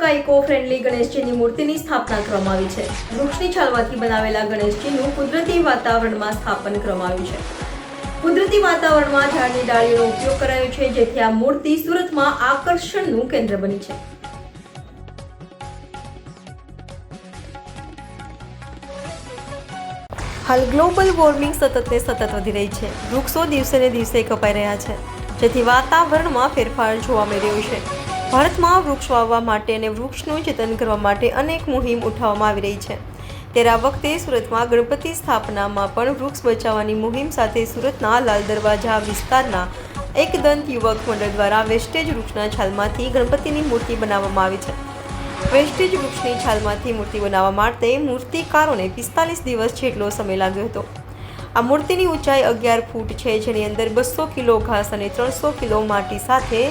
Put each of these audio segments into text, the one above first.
100% eco friendly ગણેશજીની મૂર્તિની સ્થાપના કરવામાં આવી છે। વૃક્ષની છાલમાંથી બનાવેલા ગણેશજીનું કુદરતી વાતાવરણમાં સ્થાપન કરવામાં આવ્યું છે। કુદરતી વાતાવરણમાં ઝાડની ડાળીઓનો ઉપયોગ કરાયો છે, જેથી આ મૂર્તિ સુરતમાં આકર્ષણનું કેન્દ્ર બની છે। હાલ ગ્લોબલ વોર્મિંગ સતત વધી રહી છે। વૃક્ષો દિવસે ને દિવસે કપાઈ રહ્યા છે, જેથી વાતાવરણમાં ફેરફાર જોવા મળી રહ્યો છે। ભારતમાં વૃક્ષ વાવવા માટે અને વૃક્ષનું જતન કરવા માટે અનેક મુહિમ ઉઠાવવામાં આવી રહી છે। ત્યારે આ વખતે સુરતમાં ગણપતિ સ્થાપનામાં પણ વૃક્ષ બચાવવાની મુહિમ સાથે સુરતના લાલ દરવાજા વિસ્તારના એકદંત યુવક મંડળ દ્વારા વેસ્ટેજ વૃક્ષના છાલમાંથી ગણપતિની મૂર્તિ બનાવવામાં આવી છે। વેસ્ટેજ વૃક્ષની છાલમાંથી મૂર્તિ બનાવવા માટે મૂર્તિકારોને 45 દિવસ જેટલો સમય લાગ્યો હતો। આ મૂર્તિની ઊંચાઈ 11 ફૂટ છે, જેની અંદર 200 કિલો ઘાસ અને 300 કિલો માટી સાથે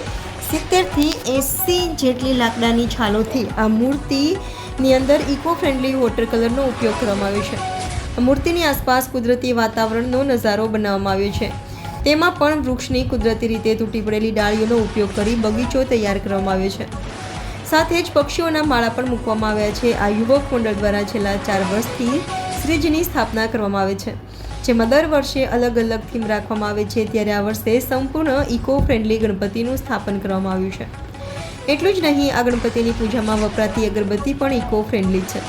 70 થી 80 જેટલી લાકડાની છાલોથી આ મૂર્તિની અંદર ઇકો ફ્રેન્ડલી વોટર કલરનો ઉપયોગ કરવામાં આવ્યો છે। આ મૂર્તિની આસપાસ કુદરતી વાતાવરણનો નજારો બનાવવામાં આવ્યો છે। તેમાં પણ વૃક્ષની કુદરતી રીતે તૂટી પડેલી ડાળીઓનો ઉપયોગ કરી બગીચો તૈયાર કરવામાં આવ્યો છે। સાથે જ પક્ષીઓના માળા પણ મૂકવામાં આવ્યા છે। આ યુવક મંડળ દ્વારા છેલ્લા 4 વર્ષથી શ્રીજીની સ્થાપના કરવામાં આવે છે, જેમાં દર વર્ષે અલગ અલગ થીમ રાખવામાં આવે છે। ત્યારે આ વર્ષે સંપૂર્ણ ઇકો ફ્રેન્ડલી ગણપતિનું સ્થાપન કરવામાં આવ્યું છે। એટલું જ નહીં, આ ગણપતિની પૂજામાં વપરાતી અગરબત્તી પણ ઇકો ફ્રેન્ડલી છે।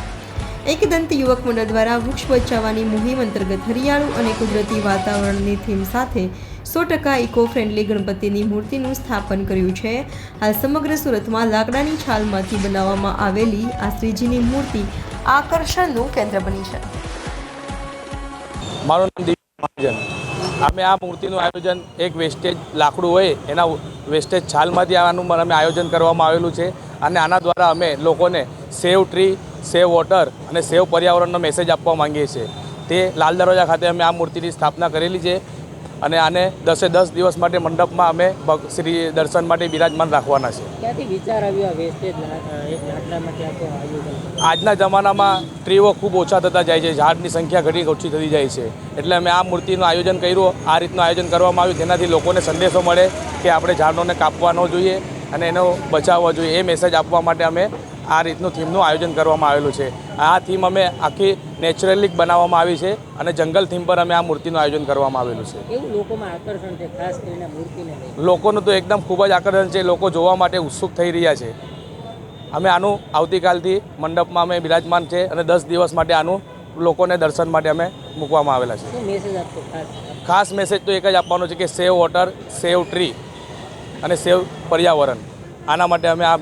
એકદંત યુવક મંડળ દ્વારા વૃક્ષ બચાવવાની મુહિમ અંતર્ગત હરિયાળું અને કુદરતી વાતાવરણની થીમ સાથે 100% ઇકો ફ્રેન્ડલી ગણપતિની મૂર્તિનું સ્થાપન કર્યું છે। હાલ સમગ્ર સુરતમાં લાકડાની છાલમાંથી બનાવવામાં આવેલી આ શ્રીજીની મૂર્તિ આકર્ષણનું કેન્દ્ર બની છે। મારું નામ દિવ્ય મહાજન। અમે આ મૂર્તિનું આયોજન એક વેસ્ટેજ લાકડું હોય એના વેસ્ટેજ છાલમાંથી આનું અમે આયોજન કરવામાં આવેલું છે, અને આના દ્વારા અમે લોકોને સેવ ટ્રી, સેવ વોટર અને સેવ પર્યાવરણનો મેસેજ આપવા માંગીએ છીએ। તે લાલ દરવાજા ખાતે અમે આ મૂર્તિની સ્થાપના કરેલી છે, અને આને 10 દિવસ માટે મંડપમાં અમે શ્રી દર્શન માટે બિરાજમાન રાખવાના છે। ક્યાંથી વિચાર આવ્યો આ વેસ્ટેજ એક લાકડામાંથી આખો આયોજન? આજના જમાનામાં ટ્રીઓ ખૂબ ઓછા થતા જાય છે, ઝાડની સંખ્યા ઘણી ઓછી થતી જાય છે, એટલે અમે આ મૂર્તિનું આયોજન કર્યું। આ રીતનું આયોજન કરવામાં આવ્યું જેનાથી લોકોને સંદેશો મળે કે આપણે ઝાડોને કાપવા ન જોઈએ અને એનો બચાવવો જોઈએ। એ મેસેજ આપવા માટે અમે આ રીતનું થીમનું આયોજન કરવામાં આવેલું છે। આ થીમ અમે આખી નેચરલી બનાવવામાં આવી છે, અને જંગલ થીમ પર અમે આ મૂર્તિનું આયોજન કરવામાં આવેલું છે। એવું લોકોમાં આકર્ષણ છે, ખાસ કરીને મૂર્તિને લઈને? લોકોનું તો એકદમ ખૂબ જ આકર્ષણ છે, લોકો જોવા માટે ઉત્સુક થઈ રહ્યા છે। અમે આનું આવતીકાલથી મંડપમાં અમે બિરાજમાન છે, અને 10 દિવસ માટે આનું લોકોને દર્શન માટે અમે મૂકવામાં આવેલા છે। શું મેસેજ આપશો? ખાસ મેસેજ તો એક જ આપવાનો છે કે સેવ વોટર, સેવ ટ્રી અને સેવ પર્યાવરણ, આના માટે અમે આ